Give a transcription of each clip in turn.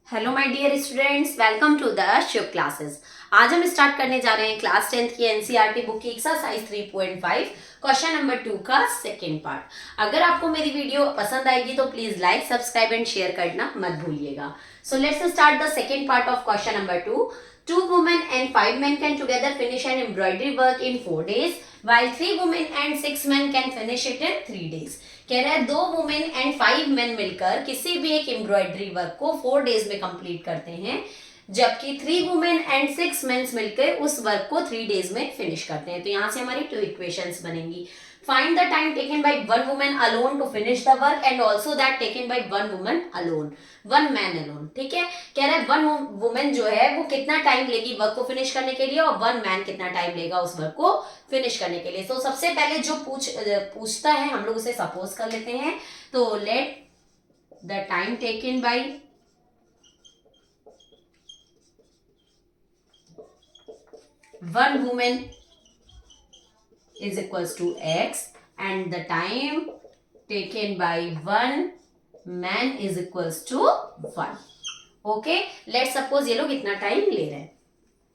Hello my dear students, welcome to the Shiv classes. आज हम start करने जा रहे हैं क्लास 10th की एनसीईआरटी बुक की एक्सरसाइज 3.5 क्वेश्चन नंबर 2 का सेकंड पार्ट। अगर आपको मेरी वीडियो पसंद आएगी तो please like, subscribe and share करना मत भूलिएगा। So let's start the second part of question number 2। 2 women and 5 men can together finish an embroidery work in 4 days, while 3 women and 6 men can finish it in 3 days. कह रहा है 2 women and 5 main मिलकर किसी भी एक embroidery work को 4 days में complete करते हैं, जबकि 3 वुमेन एंड 6 मेंस मिलकर उस वर्क को 3 डेज में फिनिश करते हैं। तो यहाँ से हमारी 2 इक्वेशंस बनेंगी। Find the time taken by one woman alone to finish the work and also that taken by one woman alone, one man alone. ठीक है, कह रहा है वन वुमन जो है वो कितना टाइम लेगी वर्क को फिनिश करने के लिए और वन मैन कितना टाइम लेगा उस वर्क को फिनिश करने के लिए। तो सबसे पहले जो पूछता है हम लोग उसे सपोज कर लेते हैं। तो let the time taken by one women is equals to x and the time taken by one man is equals to 1. Okay, let suppose ये लोग इतना टाइम ले रहे हैं।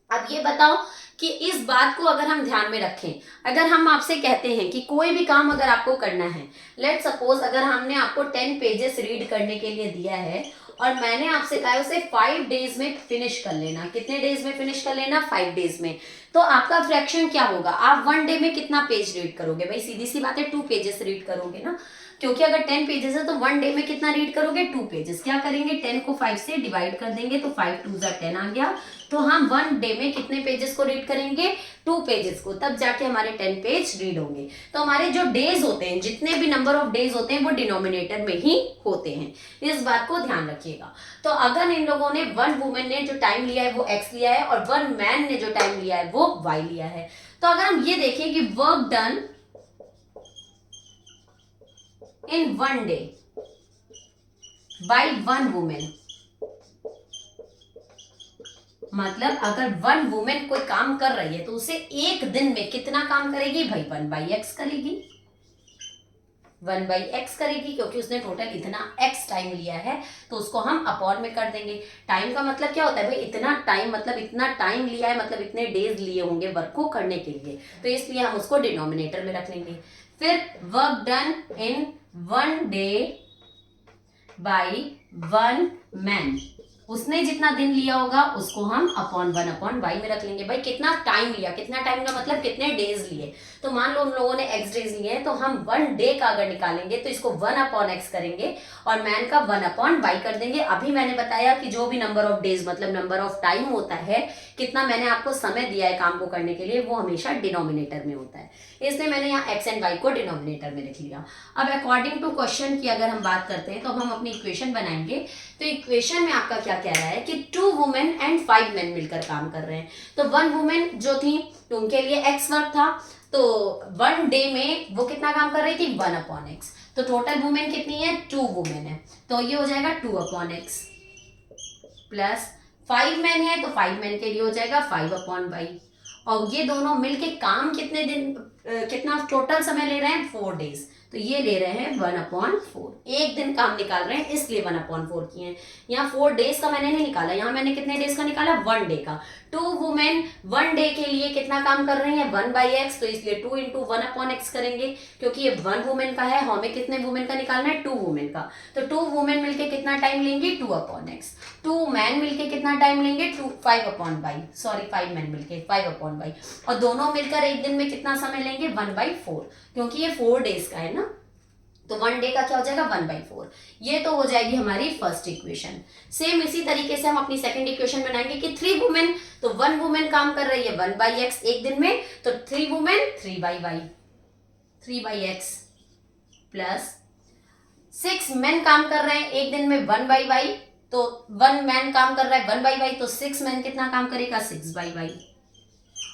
अब ये बताओ कि इस बात को अगर हम ध्यान में रखें, अगर हम आपसे कहते हैं कि कोई भी काम अगर आपको करना है, लेट सपोज अगर हमने आपको 10 पेजेस रीड करने के लिए दिया है और मैंने आपसे कहा है उसे 5 डेज में फिनिश कर लेना। कितने डेज में फिनिश कर लेना? 5 डेज में। तो आपका फ्रैक्शन क्या होगा? आप 1 डे में कितना पेज रीड करोगे? भाई सीधी सी बात है, 2 पेजेस रीड करोगे ना, क्योंकि अगर 10 पेजेस है तो 1 डे में कितना रीड करोगे? 2 पेजेस। क्या करेंगे? 10 को 5 से डिवाइड कर देंगे तो 5 2 जा 10 आ गया। तो हम 1 डे में कितने पेजेस को रीड करेंगे? 2 पेजेस को, तब जाके हमारे 10 पेज रीड होंगे। तो हमारे जो डेज होते हैं, जितने भी नंबर ऑफ डेज होते हैं वो डिनोमिनेटर में ही होते हैं, इस बात को ध्यान रखिएगा। तो अगर इन लोगों ने, वन वुमेन ने जो टाइम लिया है वो x लिया है और वन मैन ने जो टाइम लिया है वो y लिया है। तो अगर हम ये देखें कि work done in 1 day by one women, मतलब अगर वन वुमेन कोई काम कर रही है तो उसे एक दिन में कितना काम करेगी? भाई 1/x करेगी, 1/x करेगी, क्योंकि उसने टोटल इतना x टाइम लिया है तो उसको हम अपॉन में कर देंगे। टाइम का मतलब क्या होता है भाई? इतना टाइम, मतलब इतना टाइम लिया है, मतलब इतने डेज लिए होंगे वर्क को करने के लिए, तो इसलिए हम उसको डिनोमिनेटर में रख लेंगे। फिर work done in 1 day by one man, उसने जितना दिन लिया होगा उसको हम अपॉन 1/y में रख लेंगे। भाई कितना टाइम लिया, कितना टाइम का मतलब कितने डेज लिए। तो मान लो उन लोगों ने x डेज लिए हैं तो हम 1 डे का अगर निकालेंगे तो इसको 1/x करेंगे और मैन का 1/y कर देंगे। अभी मैंने बताया कि जो भी नंबर ऑफ डेज मतलब नंबर ऑफ टाइम होता है, कितना मैंने आपको समय दिया है काम को करने के लिए, वो हमेशा डिनोमिनेटर में होता है, इसलिए मैंने यहाँ x एंड y को डिनोमिनेटर में लिख लिया। अब अकॉर्डिंग टू क्वेश्चन की अगर हम बात करते हैं तो अब हम अपनी इक्वेशन बनाएंगे। तो इक्वेशन में आपका क्या कह रहा है कि 2 वुमेन एंड 5 मेन मिलकर काम कर रहे हैं। तो 1 वुमेन जो थी तो उनके लिए x वर्क था, तो 1 डे में वो कितना काम कर रही थी? 1/x। तो टोटल वुमेन कितनी है? 2 वुमेन है, तो ये हो जाएगा 2/x प्लस 5 मैन है तो 5 मैन के लिए हो जाएगा 5/y। और ये दोनों मिलके काम कितने दिन, कितना टोटल समय ले रहे हैं? 4 डेज, तो ये ले रहे हैं 1/4। एक दिन काम निकाल रहे हैं इसलिए 1/4 किए हैं। यहाँ 4 डेज का मैंने नहीं निकाला, यहाँ मैंने कितने डेज का निकाला? 1 डे का। 2 वुमेन 1 डे के लिए कितना काम कर रही हैं? 1/x, तो इसलिए 2 × 1/x करेंगे, क्योंकि ये 1 वुमेन का है, हमें कितने वुमेन का निकालना है? 2 वुमेन का। तो 2 वुमेन मिलके कितना टाइम लेंगे? 2/x। 2 मैन मिलके कितना टाइम लेंगे? 5/y, सॉरी 5 मैन मिलके 5/y। और दोनों मिलकर एक दिन में कितना समय लेंगे? 1/4, क्योंकि ये 4 डेज का है ना, तो 1 डे का क्या हो जाएगा? 1/4। ये तो हो जाएगी हमारी फर्स्ट इक्वेशन। सेम इसी तरीके से हम अपनी सेकंड इक्वेशन बनाएंगे कि 3 वुमेन, तो 1 वुमेन काम कर रही है 1/x एक दिन में, तो 3 वुमेन 3/x प्लस 6 मैन काम कर रहे हैं एक दिन में 1/y, तो 1 मैन काम कर रहा है 1/y, तो 6 मैन कितना काम करेगा? 6/y।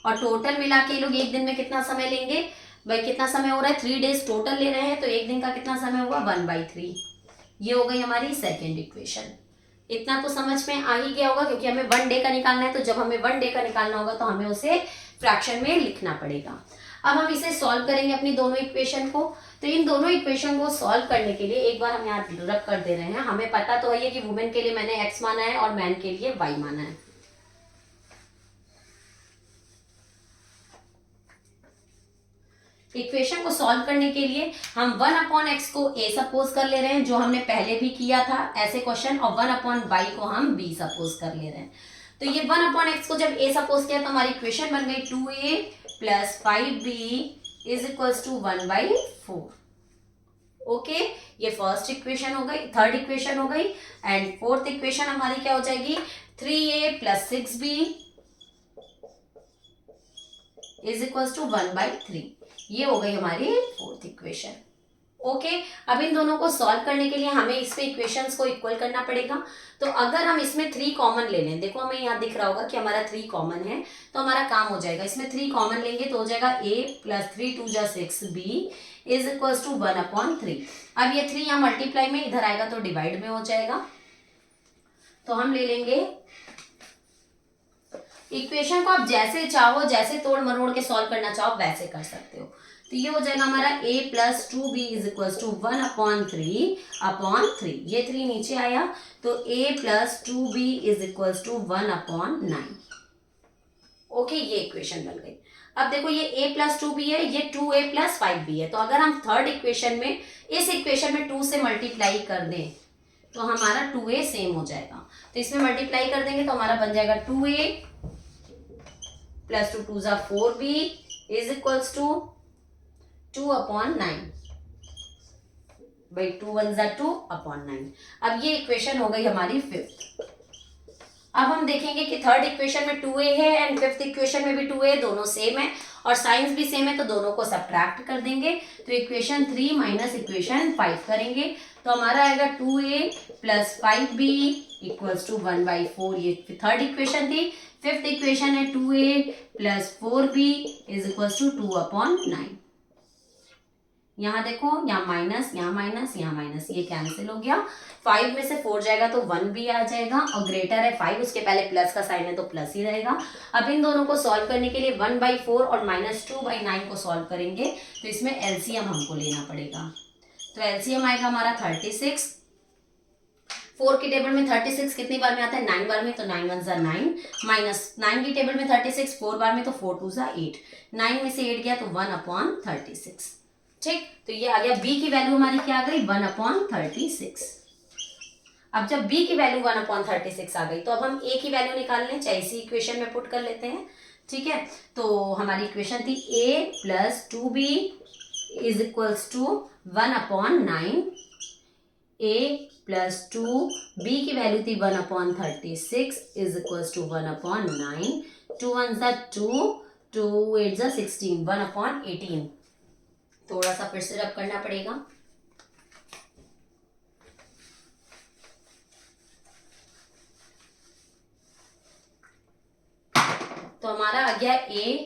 और टोटल मिला के लोग एक दिन में कितना समय लेंगे? भाई कितना समय हो रहा है? 3 डेज टोटल ले रहे हैं, तो एक दिन का कितना समय हुआ? 1/3। ये हो गई हमारी सेकेंड इक्वेशन। इतना तो समझ में आ ही गया होगा, क्योंकि हमें 1 डे का निकालना है, तो जब हमें 1 डे का निकालना होगा तो हमें उसे फ्रैक्शन में लिखना पड़ेगा। अब हम इसे सॉल्व करेंगे अपनी दोनों इक्वेशन को। तो इन दोनों इक्वेशन को सॉल्व करने के लिए एक बार हम यहाँ रब कर दे रहे हैं। हमें पता तो है कि वुमेन के लिए मैंने x माना है और मैन के लिए y माना है। इक्वेशन को सॉल्व करने के लिए हम 1/x को a सपोज कर ले रहे हैं, जो हमने पहले भी किया था ऐसे क्वेश्चन, और 1/y को हम b सपोज कर ले रहे हैं। तो ये 1/x को जब a सपोज किया तो हमारी इक्वेशन बन गई 2a plus 5b is equals to 1/4। Okay, ये फर्स्ट इक्वेशन हो गई, थर्ड इक्वेशन हो गई। एंड फोर्थ इक्वेशन हमारी क्या हो जाएगी, 3a plus 6b is equals to 1/3। ये हो गई हमारी फोर्थ इक्वेशन। ओके, अब इन दोनों को सॉल्व करने के लिए हमें इसमें इक्वेशंस को इक्वल करना पड़ेगा। तो अगर हम इसमें 3 कॉमन ले लें, देखो हमें यहाँ दिख रहा होगा कि हमारा 3 कॉमन है, तो हमारा काम हो जाएगा। इसमें 3 कॉमन लेंगे तो हो जाएगा a प्लस 3 2 जा 6b इज इक्वल्स टू 1/3। अब ये 3 यहाँ मल्टीप्लाई में, इधर आएगा तो डिवाइड में हो जाएगा। तो हम ले लेंगे इक्वेशन को, आप जैसे चाहो, जैसे तोड़ मरोड़ के सॉल्व करना चाहो वैसे कर सकते हो। तो ये हो जाएगा हमारा a plus 2b is equals to 1/3/3। ये 3 नीचे आया तो a plus 2b is equals to 1/9। Okay, ये इक्वेशन बन गई। अब देखो ये a प्लस 2b है, ये 2a प्लस 5b है। तो अगर हम थर्ड इक्वेशन में इस इक्वेशन में 2 से मल्टीप्लाई कर दें तो हमारा 2a सेम हो जाएगा। तो इसमें मल्टीप्लाई कर देंगे तो हमारा बन जाएगा 2a प्लस 2 2 जा 4b is equals to 2/9 by 2 1 जा 2/9। अब ये इक्वेशन हो गई हमारी फिफ्थ। अब हम देखेंगे कि थर्ड इक्वेशन में 2a है एंड फिफ्थ इक्वेशन में भी 2a, दोनों सेम है और साइंस भी सेम है, तो दोनों को सब्ट्रैक्ट कर देंगे। तो इक्वेशन 3 माइनस इक्वेशन 5 करेंगे तो हमारा आएगा 2a plus 5b equals to 1/4। ये थर्ड इक्वेशन थी। फिफ्थ इक्वेशन है 2a plus 4b is equals to 2/9। यहाँ देखो, यहाँ माइनस, यहाँ माइनस, यहाँ माइनस, ये कैंसिल हो गया। 5 में से 4 जाएगा तो 1 भी आ जाएगा और ग्रेटर है 5, उसके पहले प्लस का साइन है तो प्लस ही रहेगा। अब इन दोनों को सॉल्व करने के लिए 1/4 और -2/9 को सॉल्व करेंगे तो इसमें एलसीएम हमको लेना पड़ेगा। तो एलसीएम आएगा हमारा 36। 4 की टेबल में 36 कितनी बार में आता है, 9 बार में, तो 9 1 जा 9, माइनस 9 की टेबल में 36 4 बार में, तो 4 2 जा 8, 9 में से 8 गया तो 1/36। ठीक, तो ये आ गया। b की वैल्यू हमारी क्या आ गई, 1/36। अब जब b की वैल्यू 1/36 आ गई तो अब हम a की वैल्यू निकाल लें, चाहे इसी इक्वेशन में पुट कर लेते हैं। ठीक है, तो हमारी इक्वेशन थी a plus 2b is equals to 1/9। a plus 2b की वैल्यू थी 1/36 इज इक्वल्स टू 1/9। 2 1 जा 2, 2 8 जा 16, 1/18। थोड़ा सा फिर से रब करना पड़ेगा। तो हमारा आ गया a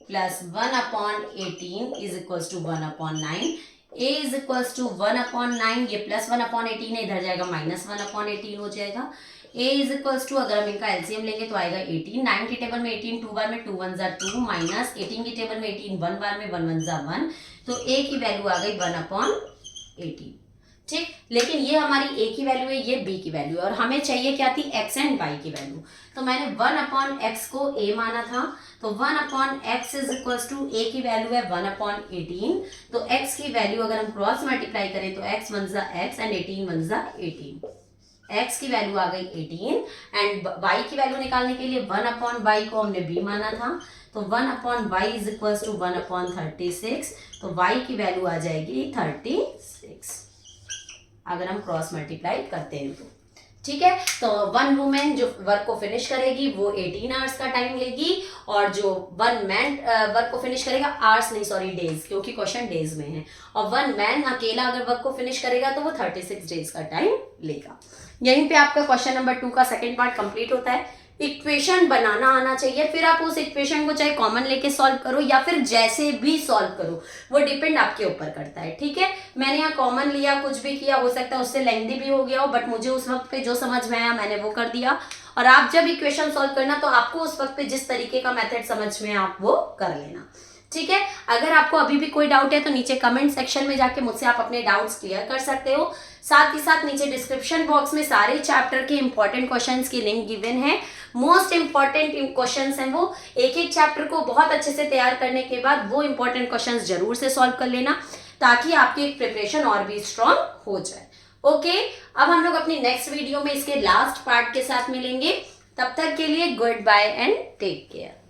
plus 1/18 is equals to 1/9। a is equals to 1/9, ये प्लस 1/18 है, इधर जाएगा माइनस 1/18 हो जाएगा। a इज इक्वल्स टू, अगर हम इनका एलसीएम लेंगे तो आएगा 18। 9 की टेबल में 18 2 बार में, 2 1 जा 2, माइनस 18 की टेबल में 18 1 बार में, 1 1 जा 1, तो a की वैल्यू आ गई 1/18। ठीक, लेकिन ये हमारी a की वैल्यू है, ये b की वैल्यू है और हमें चाहिए क्या थी, x एंड y की वैल्यू। तो मैंने 1/x को a माना था, तो 1/x is equals to a की वैल्यू है 1/18। तो x की वैल्यू अगर हम क्रॉस मल्टीप्लाई करें तो x 1 जा x एंड 18 1 जा 18। x की वैल्यू आ गई 18 एंड y की वैल्यू निकालने के लिए 1/y को हमने b माना था, तो 1/y इज इक्वल्स टू 1/36। तो y की वैल्यू आ जाएगी 36 अगर हम क्रॉस मल्टीप्लाई करते हैं तो। ठीक है, तो वन वुमेन जो वर्क को फिनिश करेगी वो 18 आवर्स का टाइम लेगी और जो वन मैन वर्क को फिनिश करेगा, आवर्स नहीं सॉरी डेज, क्योंकि क्वेश्चन डेज में है, और वन मैन अकेला अगर वर्क को फिनिश करेगा तो वो 36 डेज का टाइम लेगा। यहीं पे आपका क्वेश्चन नंबर 2 का सेकंड पार्ट कंप्लीट होता है। इक्वेशन बनाना आना चाहिए, फिर आप उस इक्वेशन को चाहे कॉमन लेके सॉल्व करो या फिर जैसे भी सॉल्व करो, वो डिपेंड आपके ऊपर करता है। ठीक है, मैंने यहाँ कॉमन लिया, कुछ भी किया, हो सकता है उससे लेंथी भी हो गया हो, बट मुझे उस वक्त पे जो समझ में आया मैंने वो कर दिया। और आप जब इक्वेशन सॉल्व करना तो आपको उस वक्त पे जिस तरीके का मेथड समझ में आप वो कर लेना। ठीक है। अगर आपको अभी भी कोई डाउट है तो नीचे कमेंट सेक्शन में जाके मुझसे आप अपने डाउट्स क्लियर कर सकते हो। साथ ही साथ नीचे डिस्क्रिप्शन बॉक्स में सारे चैप्टर के इंपॉर्टेंट क्वेश्चंस की लिंक गिवन है। मोस्ट इंपॉर्टेंट क्वेश्चंस हैं वो, एक एक चैप्टर को बहुत अच्छे से तैयार करने के बाद वो इंपॉर्टेंट क्वेश्चंस जरूर से सॉल्व कर लेना, ताकि आपकी प्रिपरेशन और भी स्ट्रांग हो जाए। ओके, अब हम लोग अपनी नेक्स्ट वीडियो में इसके लास्ट पार्ट के साथ मिलेंगे। तब तक के लिए good bye and take care.